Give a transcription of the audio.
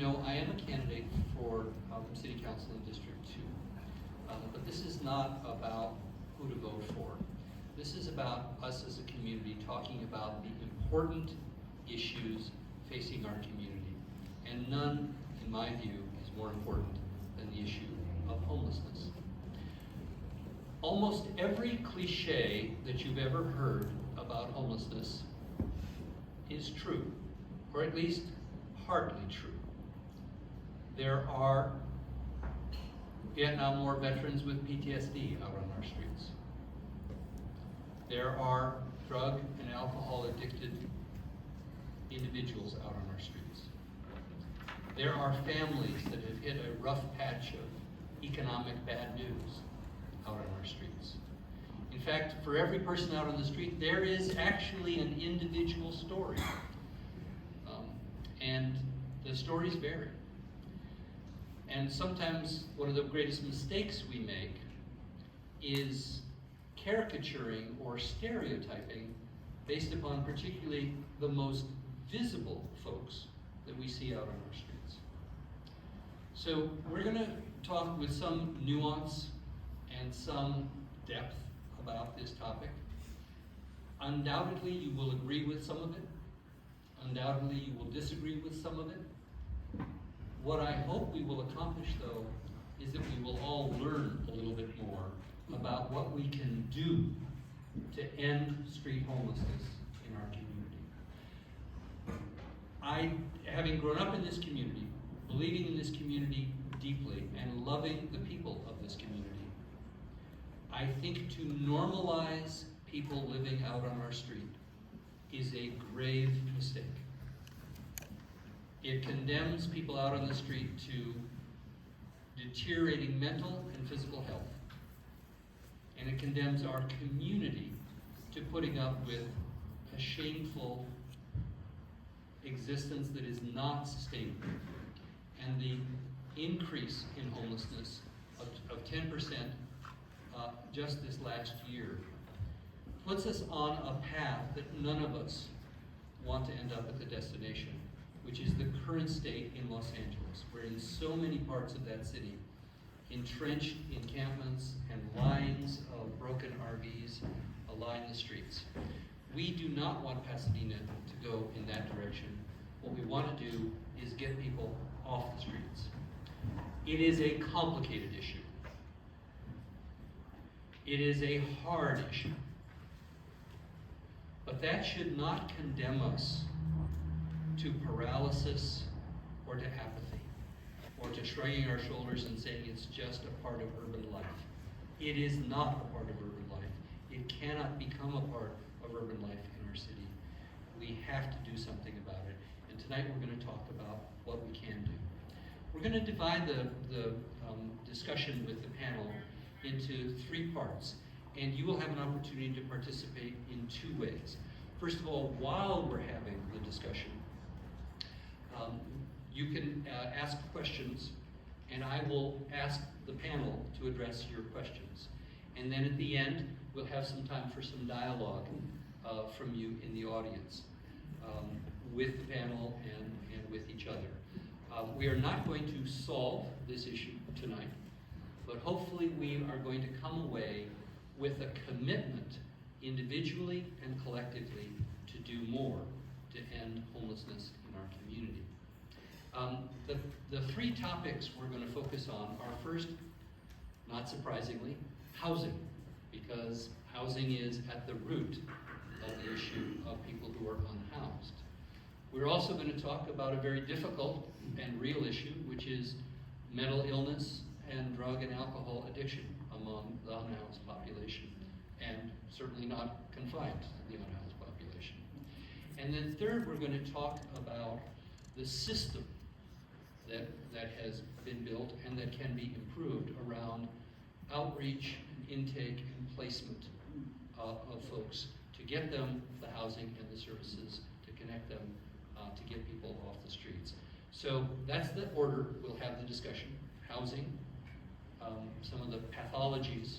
know, I am a candidate for City Council in District 2, but this is not about who to vote for. This is about us as a community talking about the important issues facing our community. And none, in my view, is more important than the issue of homelessness. Almost every cliche that you've ever heard about homelessness is true, or at least partly true. There are Vietnam War veterans with PTSD out on our streets. There are drug and alcohol addicted individuals out on our streets. There are families that have hit a rough patch of economic bad news out on our streets. In fact, for every person out on the street, there is actually an individual story. And the stories vary. And sometimes one of the greatest mistakes we make is caricaturing or stereotyping based upon particularly the most visible folks that we see out on our streets. So we're going to talk with some nuance and some depth about this topic. Undoubtedly, you will agree with some of it. Undoubtedly, you will disagree with some of it. What I hope we will accomplish, though, is that we will all learn a little bit more about what we can do to end street homelessness in our community. Having grown up in this community, believing in this community deeply, and loving the people of this community, I think to normalize people living out on our street is a grave mistake. It condemns people out on the street to deteriorating mental and physical health. And it condemns our community to putting up with a shameful existence that is not sustainable. And the increase in homelessness of 10% just this last year puts us on a path that none of us want to end up at the destination, which is the current state in Los Angeles, where in so many parts of that city, entrenched encampments and lines of broken RVs line the streets. We do not want Pasadena to go in that direction. What we want to do is get people off the streets. It is a complicated issue. It is a hard issue. But that should not condemn us to paralysis or to apathy or to shrugging our shoulders and saying it's just a part of urban life. It is not a part of urban life. It cannot become a part of urban life in our city. We have to do something about it. And tonight we're going to talk about what we can do. We're going to divide the discussion with the panel into 3 parts. And you will have an opportunity to participate in 2 ways. First of all, while we're having the discussion, you can ask questions, and I will ask the panel to address your questions. And then at the end, we'll have some time for some dialogue from you in the audience with the panel and with each other. We are not going to solve this issue tonight, but hopefully we are going to come away with a commitment individually and collectively to do more to end homelessness in our community. The 3 topics we're going to focus on are first, not surprisingly, housing, because housing is at the root of the issue of people who are unhoused. We're also going to talk about a very difficult and real issue, which is mental illness and drug and alcohol addiction among the unhoused population, and certainly not confined to the unhoused population. And then third, we're going to talk about the system that has been built and that can be improved around outreach, intake, and placement of folks to get them the housing and the services, to connect them, to get people off the streets. So that's the order. We'll have the discussion. Housing, some of the pathologies